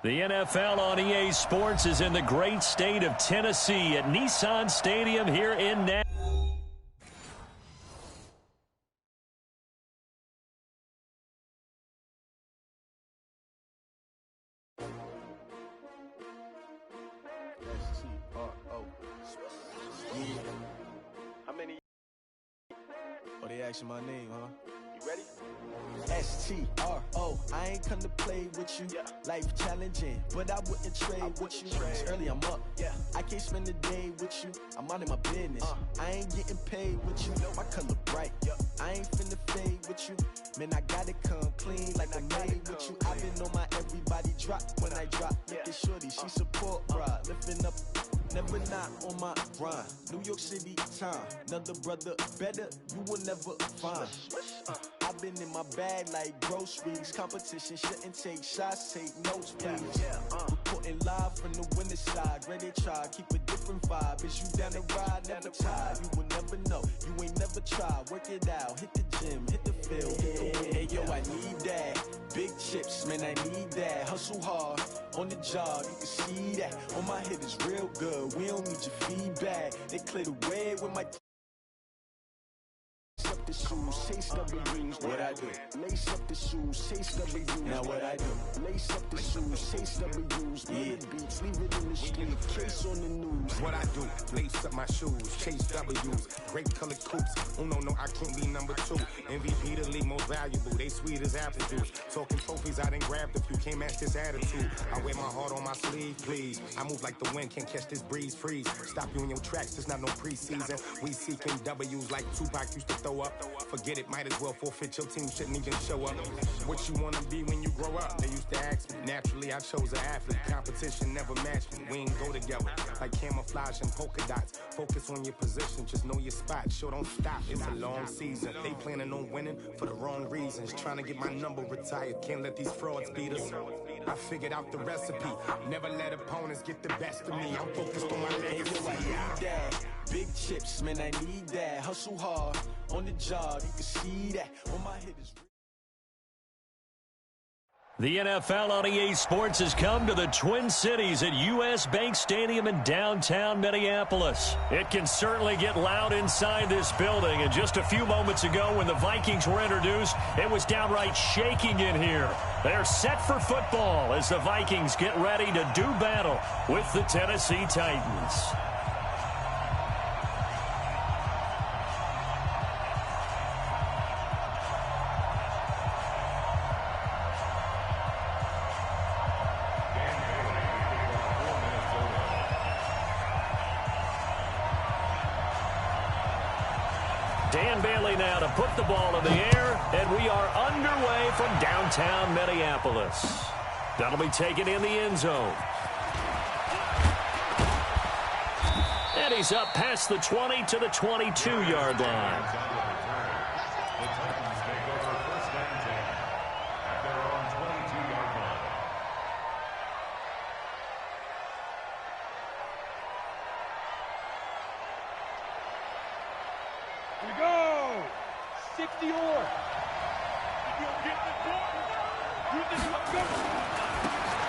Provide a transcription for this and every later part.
The NFL on EA Sports is in the great state of Tennessee at Nissan Stadium here in Nashville. How many? Oh, they asking my name, huh? You ready? STRO, I ain't come to play with you. Life challenging, but I wouldn't trade with you. It's early, I'm up. I can't spend a day with you. I'm out of my business. I ain't getting paid with you. My color bright. I ain't finna fade with you. Man, I gotta come clean like I made with you. I've been on my everybody drop when I drop. Look at shorty, she support, bruh. Lifting up. Never not on my grind. New York City time. Another brother better, you will never find. I've been in my bag like groceries. Competition shouldn't take shots, take notes, please. Reporting live from the winning side. Ready to try, keep a different vibe. Is you down the ride, never tired. You will never know, you ain't never tried. Work it out, hit the gym, hit the field. Hey yo, I need that. Big chips, man, I need that. Hustle hard, on the job, you can see that. On my head is real good, we don't need your feedback. They clear the way with my lace up the shoes, chase W's, what I do. Lace up the shoes, chase W's, now what I do. Lace up the shoes, chase W's, beats, leave it in the street, case on the news. What I do, lace up my shoes, chase W's, great colored coops. Oh no, I can't be number 2. MVP the league most valuable, they sweet as apple juice. Talking trophies, I done grabbed a few, can't match this attitude. I wear my heart on my sleeve, please. I move like the wind, can't catch this breeze, freeze. Stop you in your tracks, there's not no preseason. We seeking W's like Tupac used to throw up. Forget it, might as well forfeit, your team shouldn't even show up. What you wanna be when you grow up? They used to ask me. Naturally, I chose an athlete. Competition never matched me. We ain't go together like camouflage and polka dots. Focus on your position, just know your spot. Sure, don't stop, it's a long season. They planning on winning for the wrong reasons. Trying to get my number retired, can't let these frauds beat us. I figured out the recipe. Never let opponents get the best of me. I'm focused on my legacy. I need that. Big chips, man, I need that. Hustle hard, on the job, you can see that. On my head is... The NFL on EA Sports has come to the Twin Cities at US Bank Stadium in downtown Minneapolis. It can certainly get loud inside this building, and just a few moments ago when the Vikings were introduced, it was downright shaking in here. They're set for football as the Vikings get ready to do battle with the Tennessee Titans. Dan Bailey now to put the ball in the air, and we are underway from downtown Minneapolis. That'll be taken in the end zone. And he's up past the 20 to the 22-yard line. Go! 60 or.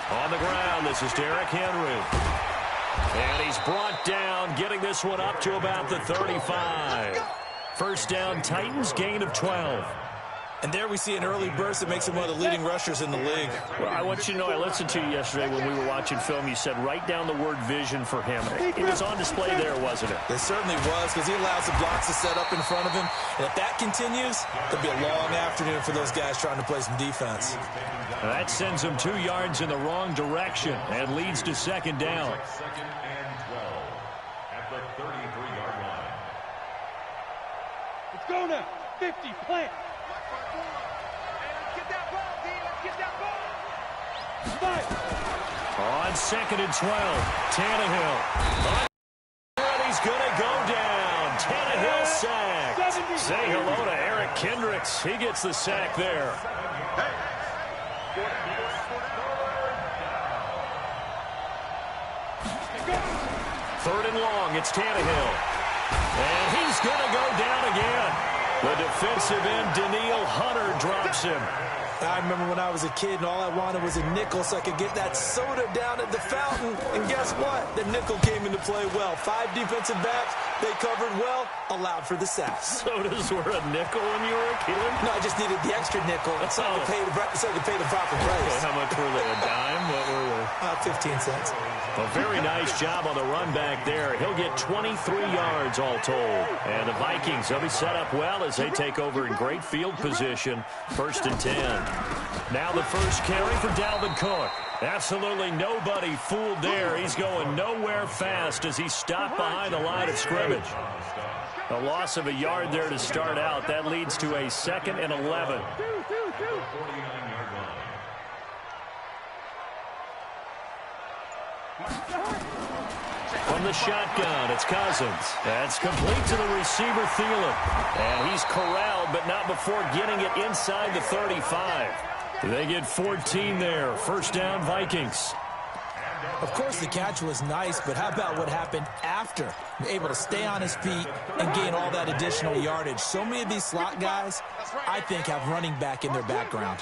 On the ground, this is Derrick Henry. And he's brought down, getting this one up to about the 35. First down, Titans, gain of 12. And there we see an early burst that makes him one of the leading rushers in the league. Well, I want you to know, I listened to you yesterday when we were watching film. You said write down the word vision for him. It was on display there, wasn't it? It certainly was, because he allows the blocks to set up in front of him. And if that continues, there'll be a long afternoon for those guys trying to play some defense. That sends him 2 yards in the wrong direction and leads to second down. Second and 12 at the 33-yard line. Let's go now. 50, plant. On second and 12, Tannehill. And he's going to go down. Tannehill sacked. Say hello to Eric Kendricks. He gets the sack there. Third and long, it's Tannehill. And he's going to go down again. The defensive end, Daniil Hunter, drops him. I remember when I was a kid and all I wanted was a nickel so I could get that soda down at the fountain. And guess what? The nickel came into play well. 5 defensive backs, they covered well, allowed for the sacks. Sodas were a nickel when you were a kid? No, I just needed the extra nickel so I could pay the proper price. Okay, how much were they? A dime? What were they? 15 cents. A very nice job on the run back there. He'll get 23 yards all told. And the Vikings, they'll be set up well as they take over in great field position. 1st and 10. Now the first carry for Dalvin Cook. Absolutely nobody fooled there. He's going nowhere fast as he's stopped behind the line of scrimmage. A loss of a yard there to start out. That leads to a 2nd and 11. From the shotgun, it's Cousins. That's complete to the receiver, Thielen. And he's corralled, but not before getting it inside the 35. They get 14 there. 1st down, Vikings. Of course, the catch was nice, but how about what happened after? Able to stay on his feet and gain all that additional yardage. So many of these slot guys, I think, have running back in their background.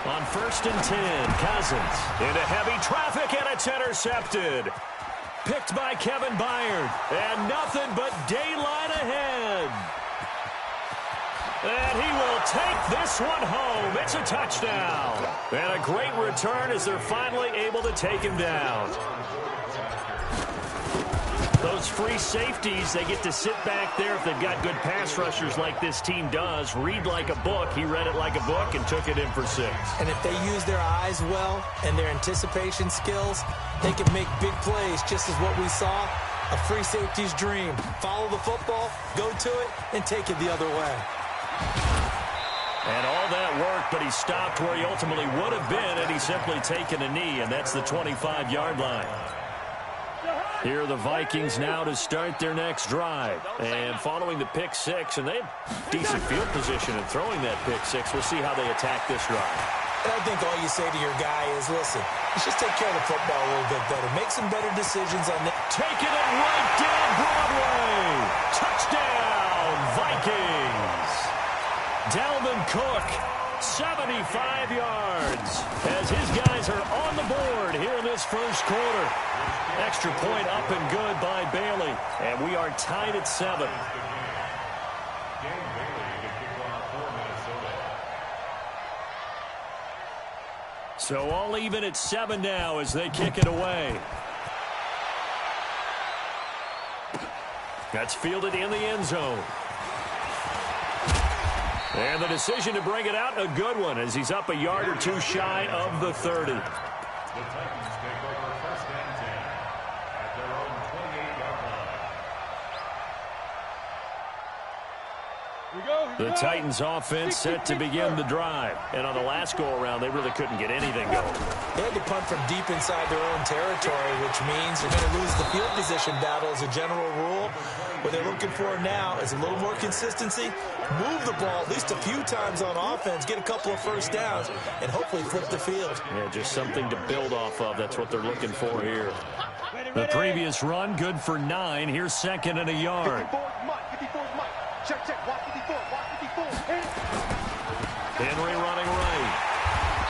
On 1st and 10, Cousins into heavy traffic, and it's intercepted. Picked by Kevin Byard, and nothing but daylight ahead. And he will take this one home. It's a touchdown. And a great return as they're finally able to take him down. Those free safeties, they get to sit back there if they've got good pass rushers like this team does. Read like a book. He read it like a book and took it in for 6. And if they use their eyes well and their anticipation skills, they can make big plays, just as what we saw. A free safety's dream. Follow the football, go to it, and take it the other way. And all that worked, but he stopped where he ultimately would have been had he simply taken a knee, and that's the 25-yard line. Here are the Vikings now to start their next drive. And following the pick 6, and they have decent field position in throwing that pick 6. We'll see how they attack this drive. And I think all you say to your guy is, listen, let's just take care of the football a little bit better. Make some better decisions on that. Taking it right down Broadway. Touchdown, Vikings. Dalvin Cook, 75 yards, as his guys are on the board here in this first quarter. Extra point up and good by Bailey, and we are tied at 7. So all even at 7 now as they kick it away. That's fielded in the end zone. And the decision to bring it out, a good one, as he's up a yard or 2 shy of the 30. The Titans take over 1st and 10 at their own 28-yard line. The Titans offense set to begin the drive. And on the last go-around, they really couldn't get anything going. They had to punt from deep inside their own territory, which means they're going to lose the field position battle as a general rule. What they're looking for now is a little more consistency, move the ball at least a few times on offense, get a couple of first downs, and hopefully flip the field. Yeah, just something to build off of. That's what they're looking for here. The previous run, good for 9. Here's 2nd and a yard. Henry running right.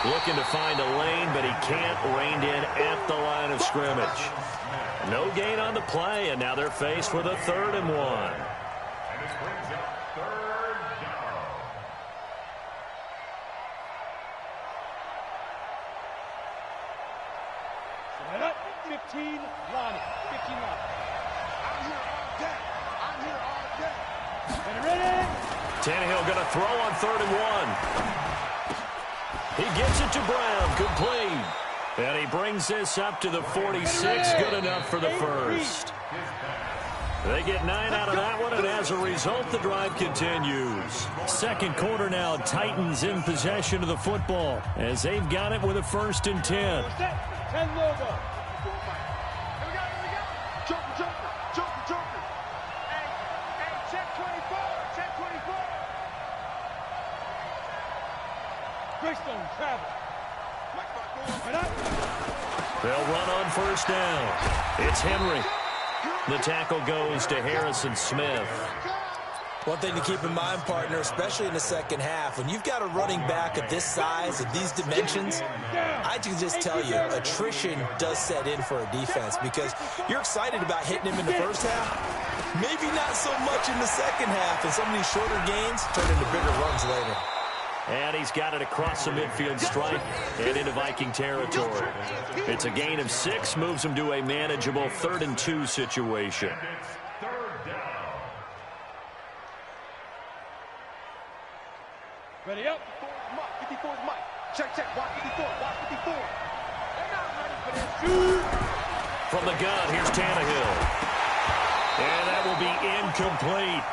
Looking to find a lane, but he can't. Reined in at the line of scrimmage. No gain on the play, and now they're faced with a 3rd and 1. And it brings up 3rd down. Set up, 15, line it, 15 line. I'm here all day. Ready? Tannehill going to throw on 3rd and 1. He gets it to Brown, complete. And he brings this up to the 46, good enough for the first. They get 9 out of that one, and as a result, the drive continues. Second quarter now, Titans in possession of the football, as they've got it with a 1st and 10. 10 logo. Greystone, travel. They'll run on 1st down. It's Henry. The tackle goes to Harrison Smith. One thing to keep in mind, partner, especially in the second half, when you've got a running back of this size, of these dimensions, I can just tell you, attrition does set in for a defense because you're excited about hitting him in the first half, maybe not so much in the second half, and some of these shorter gains turn into bigger runs later. And he's got it across the midfield stripe and into Viking territory. It's a gain of 6, moves him to a manageable 3rd and 2 situation. Ready up. 54 is Mike. Check, watch 54, watch 54. They're not ready for this. Shoot. From the gun, here's Tannehill. And that will be incomplete.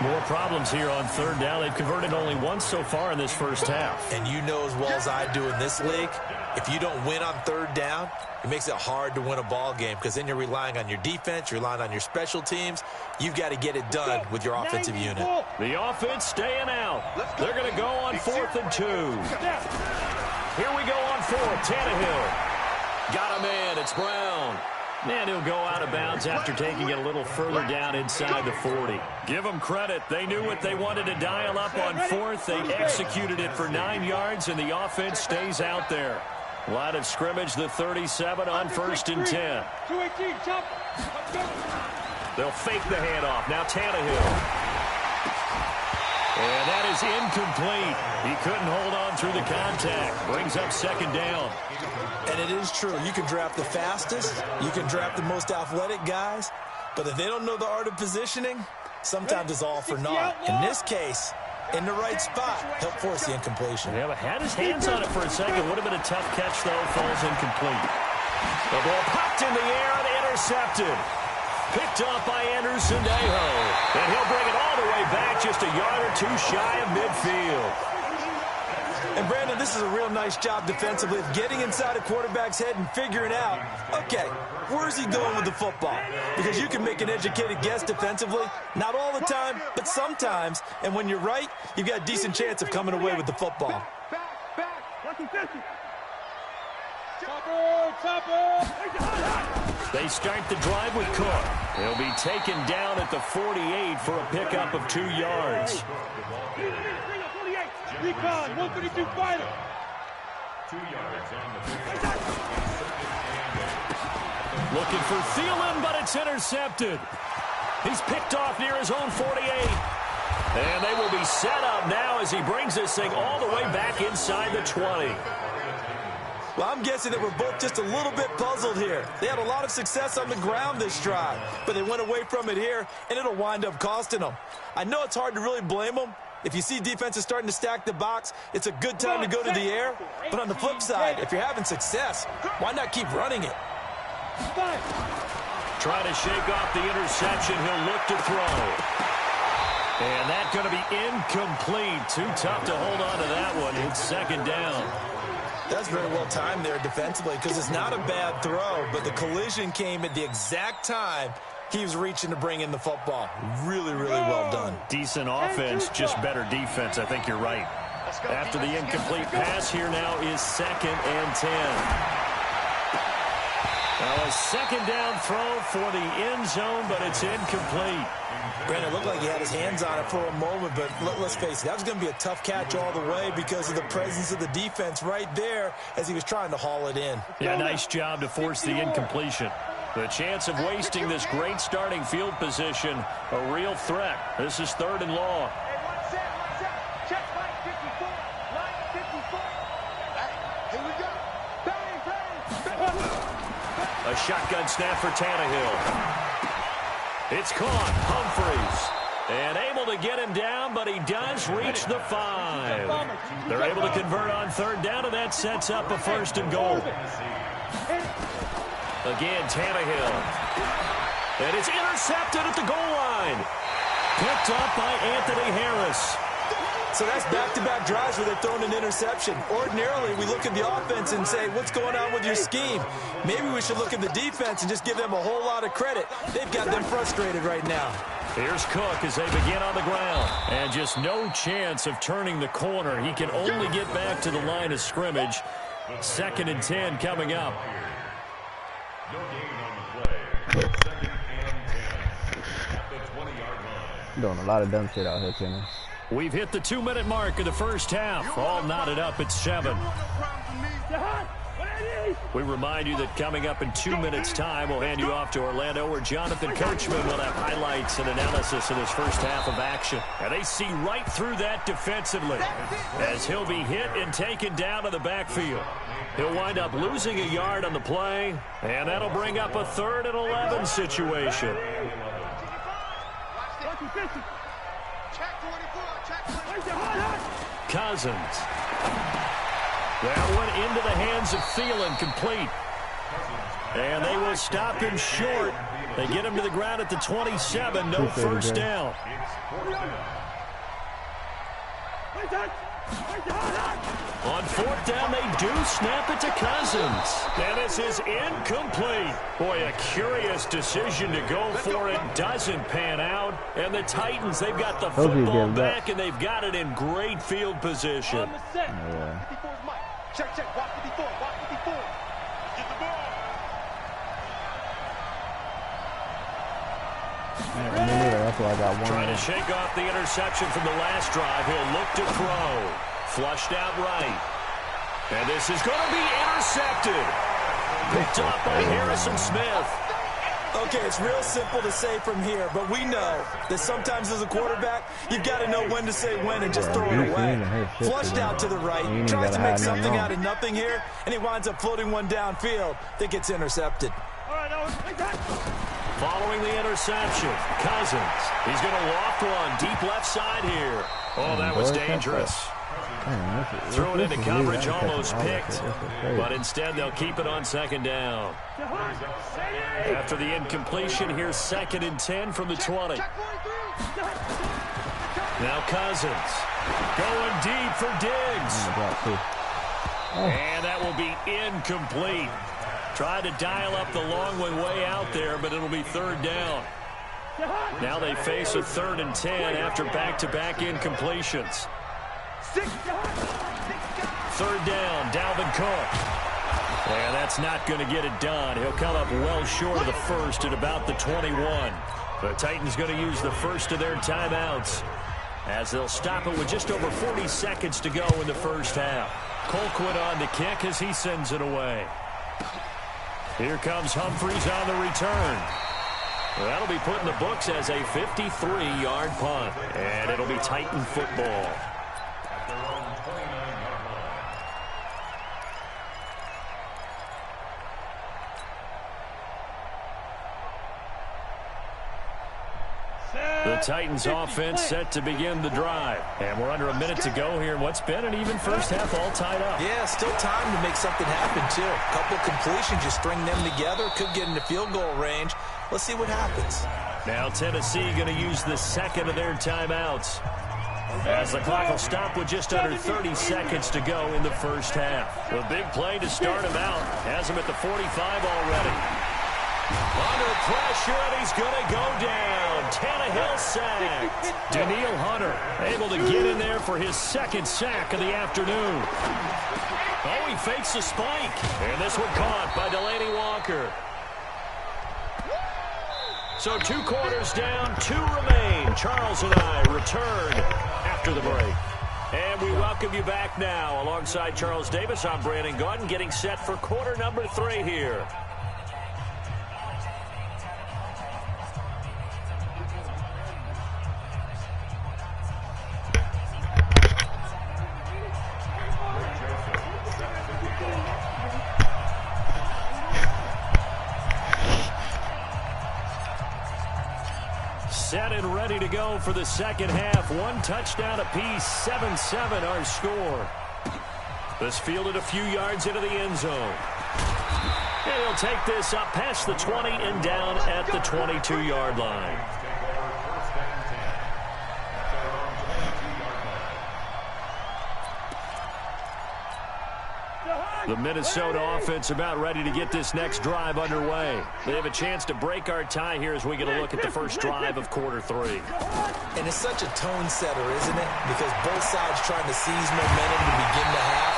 More problems here on 3rd down. They've converted only once so far in this first half. And you know as well as I do in this league, if you don't win on 3rd down, it makes it hard to win a ball game because then you're relying on your defense, you're relying on your special teams. You've got to get it done with your offensive unit. The offense staying out. They're going to go on 4th and 2. Here we go on 4th. Tannehill. Got him in. It's Brown. And he'll go out of bounds after taking it a little further down inside the 40. Give them credit. They knew what they wanted to dial up on 4th. They executed it for 9 yards, and the offense stays out there. Line of scrimmage, the 37 on 1st and 10. 218, chop. They'll fake the handoff. Now Tannehill. And that is incomplete. He couldn't hold on through the contact. Brings up 2nd down. And it is true. You can draft the fastest. You can draft the most athletic guys. But if they don't know the art of positioning, sometimes it's all for naught. In this case, in the right spot, help force the incompletion. Yeah, but had his hands on it for a second. Would have been a tough catch, though. Falls incomplete. The ball popped in the air and intercepted. Picked off by Anderson Dejo. And he'll bring it all the way back just a yard or 2 shy of midfield. And, Brandon, this is a real nice job defensively of getting inside a quarterback's head and figuring out, okay, where's he going with the football? Because you can make an educated guess defensively, not all the time, but sometimes. And when you're right, you've got a decent chance of coming away with the football. They start the drive with Cook. He'll be taken down at the 48 for a pickup of 2 yards. Recon, 132 fighter. 2 yards on the Looking for Thielen, but it's intercepted. He's picked off near his own 48. And they will be set up now as he brings this thing all the way back inside the 20. Well, I'm guessing that we're both just a little bit puzzled here. They had a lot of success on the ground this drive, but they went away from it here, and it'll wind up costing them. I know it's hard to really blame them. If you see defenses starting to stack the box, it's a good time to go to the air. But on the flip side, if you're having success, why not keep running it? Trying to shake off the interception. He'll look to throw. And that's going to be incomplete. Too tough to hold on to that one. It's 2nd down. That's very well timed there defensively because it's not a bad throw, but the collision came at the exact time he was reaching to bring in the football. Really, really well done. Decent offense, just better defense. I think you're right. After the incomplete pass, here now is 2nd and 10. Now a 2nd down throw for the end zone, but it's incomplete. Brandon, it looked like he had his hands on it for a moment, but let's face it, that was going to be a tough catch all the way because of the presence of the defense right there as he was trying to haul it in. Yeah, nice job to force the incompletion. The chance of wasting this great starting field position, a real threat. This is 3rd and long. Check line 54. Line 54. Here we go. Bang. A shotgun snap for Tannehill. It's caught. Humphreys. And able to get him down, but he does reach the 5. They're able to convert on 3rd down, and that sets up a 1st and goal. Again, Tannehill. And it's intercepted at the goal line. Picked up by Anthony Harris. So that's back-to-back drives where they've thrown an interception. Ordinarily, we look at the offense and say, what's going on with your scheme? Maybe we should look at the defense and just give them a whole lot of credit. They've got them frustrated right now. Here's Cook as they begin on the ground. And just no chance of turning the corner. He can only get back to the line of scrimmage. 2nd and 10 coming up. No gain on the play. 2nd and 10. Doing a lot of dumb shit out here, Kenny. We've hit the 2-minute mark of the first half. All knotted up at 7. We remind you that coming up in 2 minutes' time, we'll hand you off to Orlando, where Jonathan Coachman will have highlights and analysis of this first half of action. And they see right through that defensively, as he'll be hit and taken down to the backfield. He'll wind up losing a yard on the play, and that'll bring up a 3rd and 11 situation. Cousins. That one into the hands of Thielen, complete. And they will stop him short. They get him to the ground at the 27. No first down. On 4th down, they do snap it to Cousins. And this is incomplete. Boy, a curious decision to go for it. Doesn't pan out. And the Titans, they've got the football back, and they've got it in great field position. Yeah. Check, watch 54, watch 54. Get the ball. That's why I got one. Trying to shake off the interception from the last drive. He'll look to throw. Flushed out right. And this is going to be intercepted. Picked up by Harrison Smith. Okay, it's real simple to say from here, but we know that sometimes as a quarterback, you've got to know when to say when and just throw it away. Flushed out to the right, tries to make something out of nothing here, and he winds up floating one downfield that gets intercepted. Following the interception, Cousins. He's going to loft one deep left side here. Oh, that was dangerous. Throw it into coverage, almost picked, but instead they'll keep it on 2nd down. After the incompletion, here's 2nd and 10 from the 20. Now Cousins going deep for Diggs. And that will be incomplete. Tried to dial up the long way out there, but it'll be 3rd down. Now they face a 3rd and 10 after back-to-back incompletions. 3rd down, Dalvin Cook. And that's not going to get it done. He'll come up well short of the first at about the 21. The Titans going to use the first of their timeouts, as they'll stop it with just over 40 seconds to go in the first half. Colquitt on the kick as he sends it away. Here comes Humphries on the return. That'll be put in the books as a 53-yard punt, and it'll be Titan football. The Titans offense set to begin the drive. And we're under a minute to go here. What's been an even first half, all tied up. Yeah, still time to make something happen, too. A couple completions, you string them together, could get into field goal range. Let's see what happens. Now Tennessee going to use the 2nd of their timeouts, as the clock will stop with just under 30 seconds to go in the first half. The big play to start him out has him at the 45 already. Under pressure, and he's going to go down. Tannehill sacked. Danielle Hunter able to get in there for his 2nd sack of the afternoon. Oh, he fakes the spike. And this one caught by Delaney Walker. So 2 quarters down, 2 remain. Charles and I return after the break. And we welcome you back now. Alongside Charles Davis, I'm Brandon Gaudin, getting set for quarter number 3 here. Set and ready to go for the second half. 1 touchdown apiece, 7-7 our score. This fielded a few yards into the end zone. And he'll take this up past the 20 and down at the 22-yard line. The Minnesota offense about ready to get this next drive underway. They have a chance to break our tie here as we get a look at the first drive of quarter 3. And it's such a tone setter, isn't it? Because both sides trying to seize momentum to begin the half.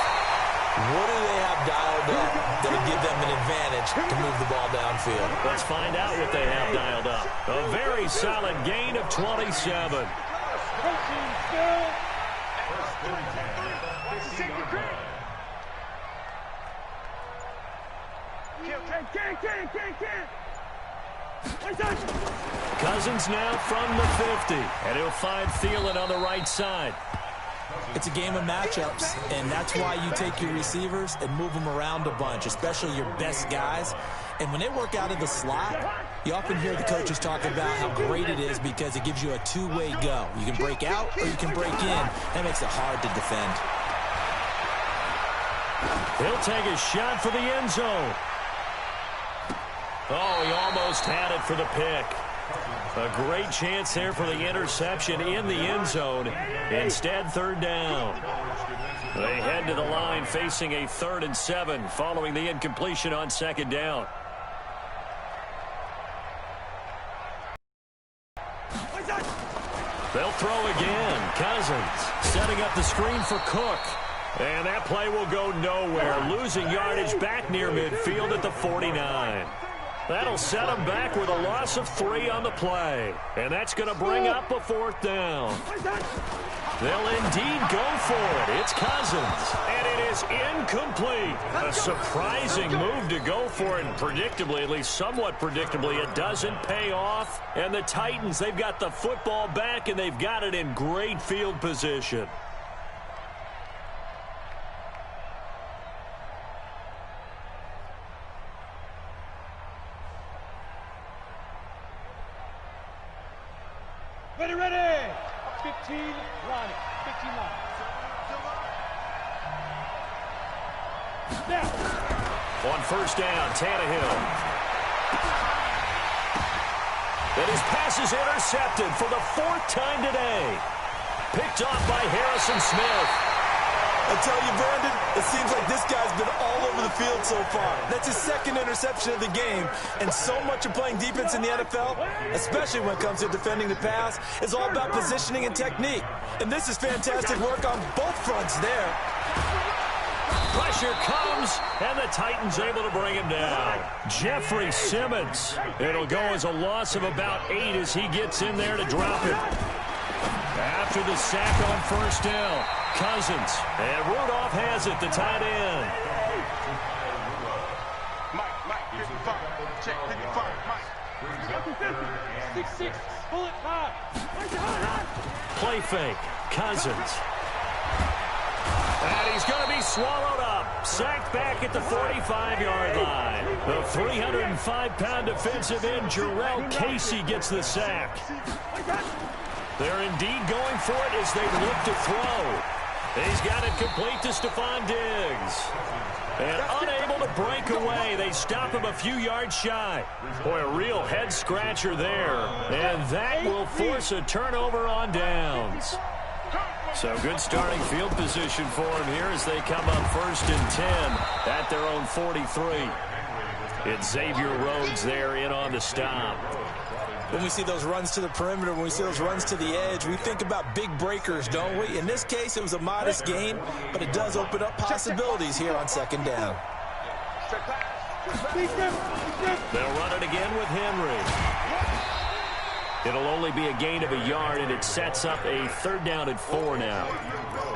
What do they have dialed up that'll give them an advantage edge to move the ball downfield. Let's find out what they have dialed up. A very solid gain of 27. Cousins now from the 50, and he'll find Thielen on the right side. It's a game of matchups, and that's why you take your receivers and move them around a bunch, especially your best guys. And when they work out of the slot, you often hear the coaches talk about how great it is because it gives you a two-way go. You can break out or you can break in. That makes it hard to defend. He'll take a shot for the end zone. Oh, he almost had it for the pick. A great chance there for the interception in the end zone. Instead, third down. They head to the line facing a 3rd and 7 following the incompletion on 2nd down. They'll throw again. Cousins setting up the screen for Cook. And that play will go nowhere. Losing yardage back near midfield at the 49. That'll set them back with a loss of 3 on the play. And that's going to bring up a 4th down. They'll indeed go for it. It's Cousins. And it is incomplete. A surprising move to go for it. And predictably, at least somewhat predictably, it doesn't pay off. And the Titans, they've got the football back, and they've got it in great field position. Ready. 15 line. 15 line. Now. On 1st down, Tannehill. And his pass is intercepted for the 4th time today. Picked off by Harrison Smith. I tell you, Brandon, it seems like this guy's been all over the field so far. That's his 2nd interception of the game, and so much of playing defense in the NFL, especially when it comes to defending the pass, is all about positioning and technique. And this is fantastic work on both fronts there. Pressure comes, and the Titans able to bring him down. Jeffrey Simmons. It'll go as a loss of about 8 as he gets in there to drop him. After the sack on 1st down, Cousins. And Rudolph has it, the tight end. Mike, 55. Check 55, Mike. 6-6, bullet high. Play fake, Cousins. And he's going to be swallowed up. Sacked back at the 45-yard line. The 305-pound defensive end, Jarrell Casey, gets the sack. They're indeed going for it as they look to throw. He's got it complete to Stephon Diggs. And unable to break away. They stop him a few yards shy. Boy, a real head-scratcher there. And that will force a turnover on downs. So good starting field position for him here as they come up 1st and 10 at their own 43. It's Xavier Rhodes there in on the stop. When we see those runs to the perimeter, when we see those runs to the edge, we think about big breakers, don't we? In this case, it was a modest gain, but it does open up possibilities here on 2nd down. They'll run it again with Henry. It'll only be a gain of a yard, and it sets up a 3rd down and 4 now.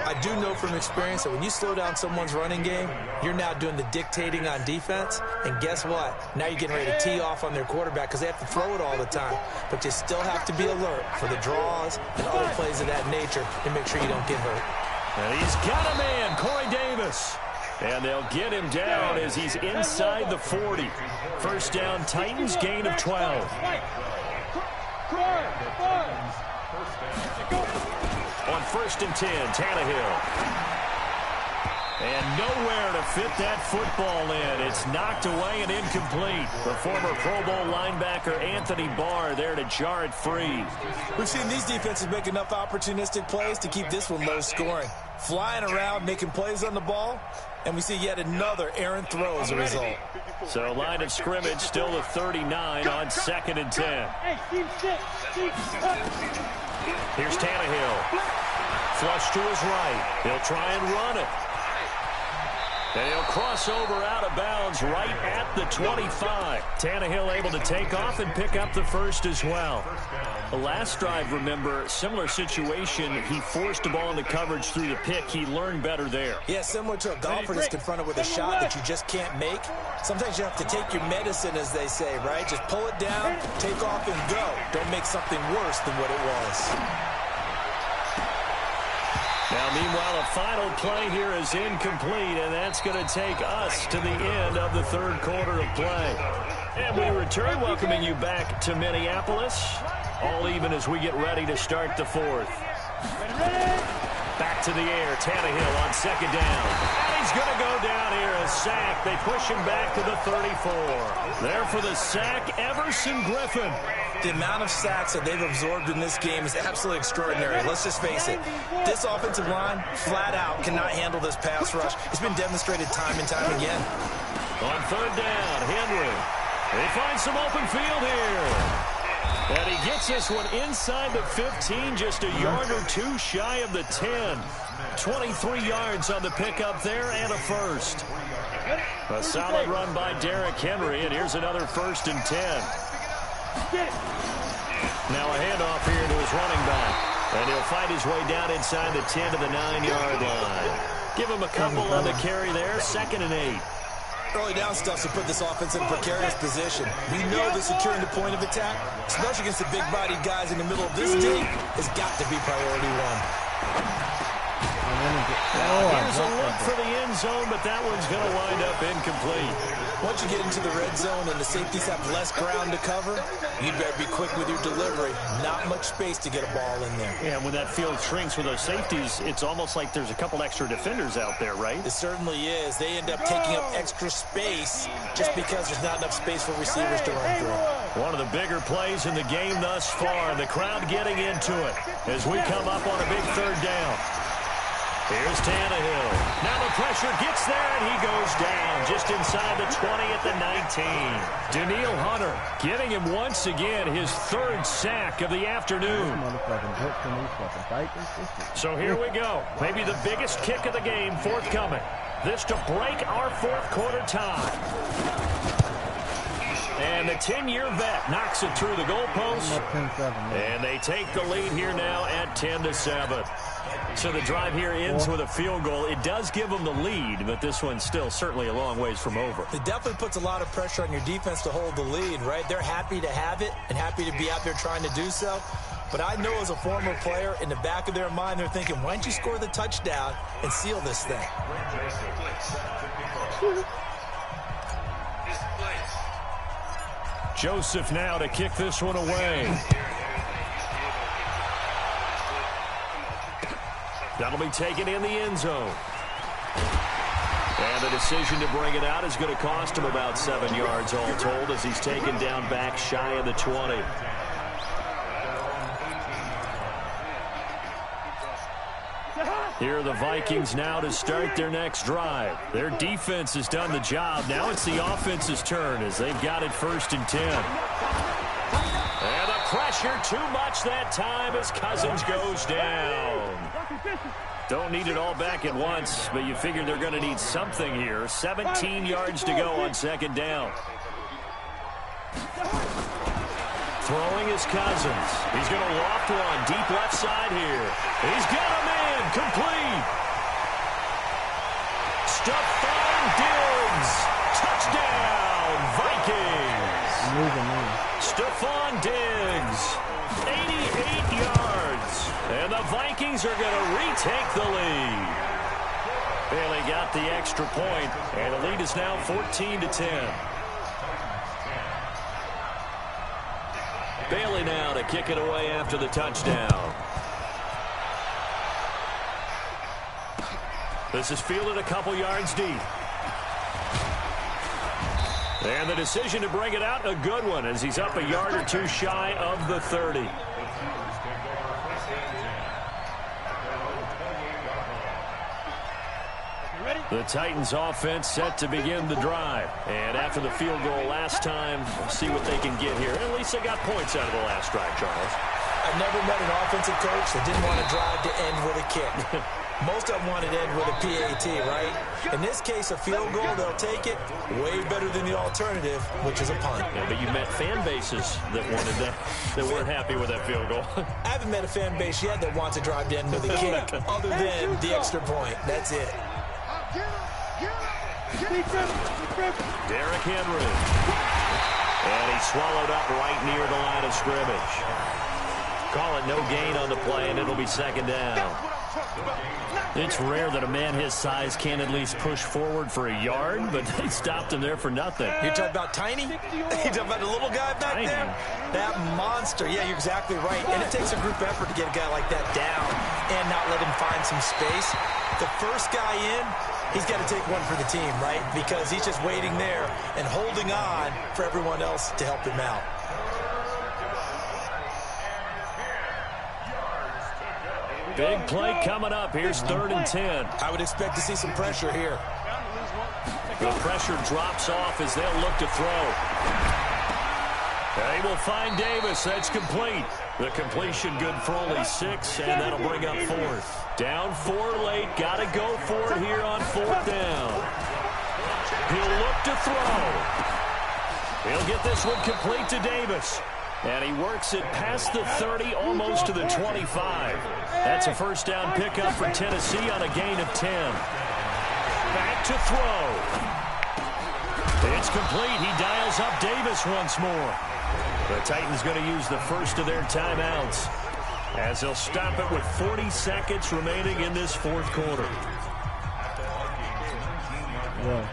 I do know from experience that when you slow down someone's running game, you're now doing the dictating on defense. And guess what? Now you're getting ready to tee off on their quarterback because they have to throw it all the time. But you still have to be alert for the draws and other plays of that nature to make sure you don't get hurt. And he's got a man, Corey Davis. And they'll get him down as he's inside the 40. 1st down, Titans, gain of 12. On 1st and 10, Tannehill. And nowhere to fit that football in. It's knocked away and incomplete. The former Pro Bowl linebacker Anthony Barr there to jar it free. We've seen these defenses make enough opportunistic plays to keep this one low scoring. Flying around, making plays on the ball, and we see yet another errant throw as a result. So line of scrimmage still the 39 on 2nd and 10. Here's Tannehill. Flush to his right. He'll try and run it. And he'll cross over out of bounds right at the 25. Tannehill able to take off and pick up the first as well. The last drive, remember, similar situation. He forced the ball into coverage through the pick. He learned better there. Yeah, similar to a golfer that's confronted with a shot that you just can't make. Sometimes you have to take your medicine, as they say, right? Just pull it down, take off, and go. Don't make something worse than what it was. Now, meanwhile, a final play here is incomplete, and that's going to take us to the end of the third quarter of play. And we return, welcoming you back to Minneapolis, all even as we get ready to start the fourth. Back to the air, Tannehill on second down. And he's going to go down here, a sack. They push him back to the 34. There for the sack, Everson Griffin. The amount of sacks that they've absorbed in this game is absolutely extraordinary. Let's just face it. This offensive line, flat out, cannot handle this pass rush. It's been demonstrated time and time again. On third down, Henry. They find some open field here. And he gets this one inside the 15, just a yard or two shy of the 10. 23 yards on the pickup there and a first. A solid run by Derrick Henry, and here's another 1st and 10. Now a handoff here to his running back. And he'll fight his way down inside the 10 to the 9-yard line. Give him a couple on the carry there, 2nd and 8. Early down stuff to put this offense in a precarious position. We know that securing the point of attack, especially against the big-bodied guys in the middle of this team, has got to be priority one. Here's a look for the end zone, but that one's going to wind up incomplete. Once you get into the red zone and the safeties have less ground to cover, you'd better be quick with your delivery. Not much space to get a ball in there. Yeah, when that field shrinks with those safeties, it's almost like there's a couple extra defenders out there, right? It certainly is. They end up taking up extra space just because there's not enough space for receivers to run through. One of the bigger plays in the game thus far. The crowd getting into it as we come up on a big third down. Here's Tannehill. Now the pressure gets there, and he goes down just inside the 20 at the 19. Danielle Hunter getting him once again his 3rd sack of the afternoon. So here we go. Maybe the biggest kick of the game forthcoming. This to break our 4th quarter tie. And the 10-year vet knocks it through the goalpost. And they take the lead here now at 10-7. So the drive here ends with a field goal. It does give them the lead, but this one's still certainly a long ways from over. It definitely puts a lot of pressure on your defense to hold the lead, right? They're happy to have it and happy to be out there trying to do so. But I know as a former player, in the back of their mind, they're thinking, why don't you score the touchdown and seal this thing? Joseph now to kick this one away. That'll be taken in the end zone. And the decision to bring it out is going to cost him about 7 yards all told as he's taken down back shy of the 20. Here are the Vikings now to start their next drive. Their defense has done the job. Now it's the offense's turn as they've got it 1st and 10. And the pressure too much that time as Cousins goes down. Don't need it all back at once, but you figure they're going to need something here. 17 yards to go on 2nd down. Throwing is Cousins. He's going to loft one deep left side here. He's got a man complete. Stephon Diggs. Touchdown, Vikings. Stephon Diggs. 88 yards. And the Vikings are going to retake the lead. Bailey got the extra point, and the lead is now 14-10. Bailey now to kick it away after the touchdown. This is fielded a couple yards deep. And the decision to bring it out, a good one, as he's up a yard or two shy of the 30. The Titans offense set to begin the drive. And after the field goal last time, we'll see what they can get here. At least they got points out of the last drive, Charles. I've never met an offensive coach that didn't want to drive to end with a kick. Most of them want it in with a PAT, right? In this case, a field goal, they'll take it way better than the alternative, which is a punt. Yeah, but you met fan bases that wanted that, that weren't happy with that field goal. I haven't met a fan base yet that wants to drive in with a kick other than the extra point. That's it. Derrick Henry. And he's swallowed up right near the line of scrimmage. Call it no gain on the play, and it'll be second down. It's rare that a man his size can at least push forward for a yard, but they stopped him there for nothing. You're talking about Tiny? You're talking about the little guy back Tiny. there? That monster. Yeah, you're exactly right. And it takes a group effort to get a guy like that down and not let him find some space. The first guy in, he's got to take one for the team, right? Because he's just waiting there and holding on for everyone else to help him out. Big play coming up. Here's 3rd and 10. I would expect to see some pressure here. The pressure drops off as they'll look to throw. They will find Davis. That's complete. The completion good for only 6, and that'll bring up 4th. Down 4 late. Got to go for it here on 4th down. He'll look to throw. He'll get this one complete to Davis. And he works it past the 30, almost to the 25. That's a first down pickup for Tennessee on a gain of 10. Back to throw. It's complete. He dials up Davis once more. The Titans going to use the first of their timeouts as they'll stop it with 40 seconds remaining in this 4th quarter. Yeah.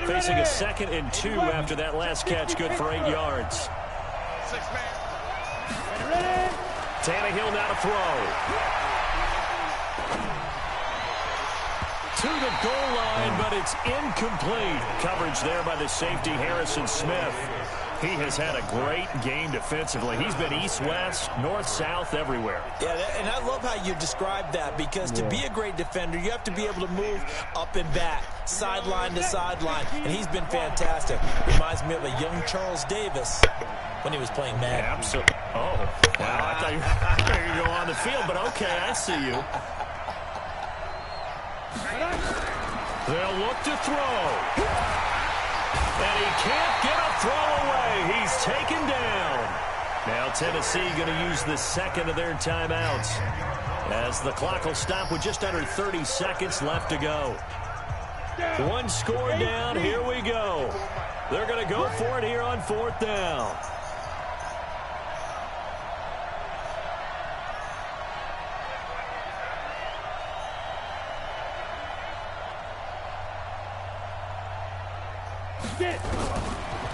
Facing a 2nd and 2 after that last catch, good for 8 yards. Tannehill now to throw. To the goal line, but it's incomplete. Coverage there by the safety, Harrison Smith. He has had a great game defensively. He's been east-west, north-south, everywhere. Yeah, and I love how you described that, because to be a great defender, you have to be able to move up and back, sideline to sideline, and he's been fantastic. Reminds me of a young Charles Davis when he was playing Madden. Yeah, absolutely. Oh, wow. I thought you were going to go on the field, but okay, I see you. They'll look to throw. And he can't get a throw away. He's taken down. Now Tennessee going to use the 2nd of their timeouts as the clock will stop with just under 30 seconds left to go. 1 score down. Here we go. They're going to go for it here on 4th down.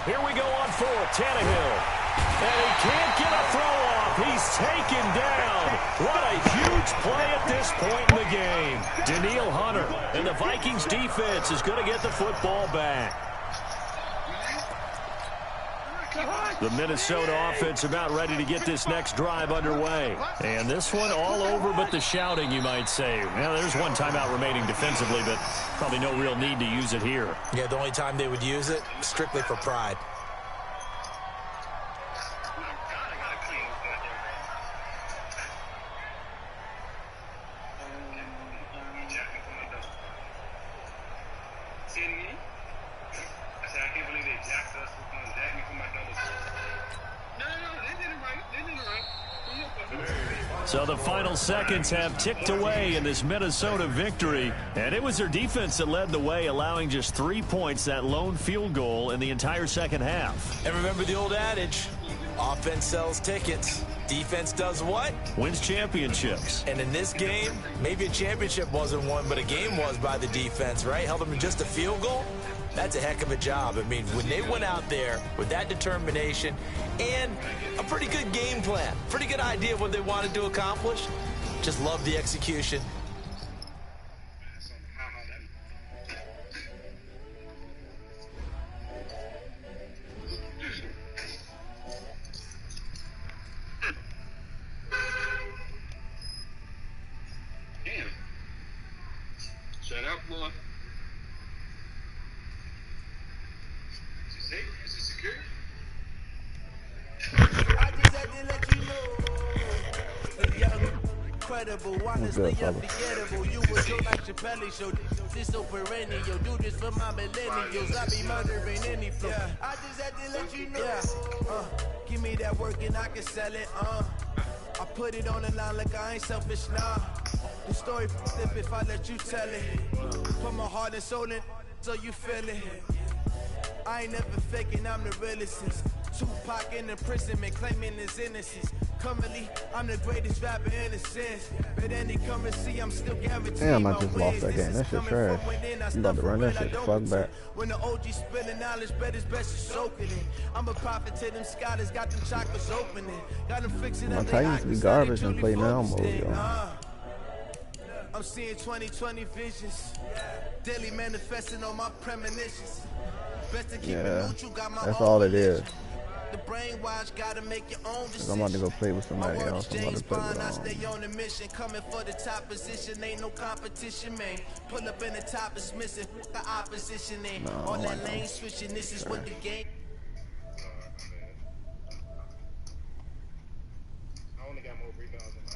Here we go on 4th. Tannehill. And he can't get a throw off. He's taken down. What a huge play at this point in the game. Daniil Hunter and the Vikings defense is going to get the football back. The Minnesota offense about ready to get this next drive underway. And this one all over but the shouting, you might say. Well, there's one timeout remaining defensively, but probably no real need to use it here. Yeah, the only time they would use it, strictly for pride. So the final seconds have ticked away in this Minnesota victory. And it was their defense that led the way, allowing just 3 points, that lone field goal in the entire second half. And remember the old adage, offense sells tickets. Defense does what? Wins championships. And in this game, maybe a championship wasn't won, but a game was by the defense, right? Held them to just a field goal. That's a heck of a job. I mean, when they went out there with that determination and a pretty good game plan, pretty good idea of what they wanted to accomplish, just love the execution. Damn. Shut up, boy. Is it secure? I just had to let you know. incredible, honestly unforgettable. You was so like your belly show. This so perennial, do this for my millennials. I be murdering any flow. I just had to let you know. Give me that work and I can sell it. I put it on the line like I ain't selfish, nah. The story flip if I let you tell it. Put my heart and soul in so you feel it. I ain't never faking, I'm the realest. Tupac in imprisonment, claiming his innocence. Currently, I'm the greatest rapper in a sense. But any currency, I'm still guaranteed. Damn, I just lost that game. That shit trash. I'm about to run that shit the fuck back. When the OG spilling knowledge, bet it's best to soak it in. I'm a prophet to them scholars, got them chakras opening. Got them fixing My up Titans be garbage and play now mode, yo. I'm seeing 2020 visions. Daily manifesting on my premonitions. Best to keep it neutral, got my that's own all it is. The brainwash, gotta make your own decision. I'm about to go play with somebody else. I'm about to play with I stay on a mission, coming for the top position. Ain't no competition, man. Pull up in the top is missing. The opposition ain't all that lane switching. This is what the game. I only got more rebounds than my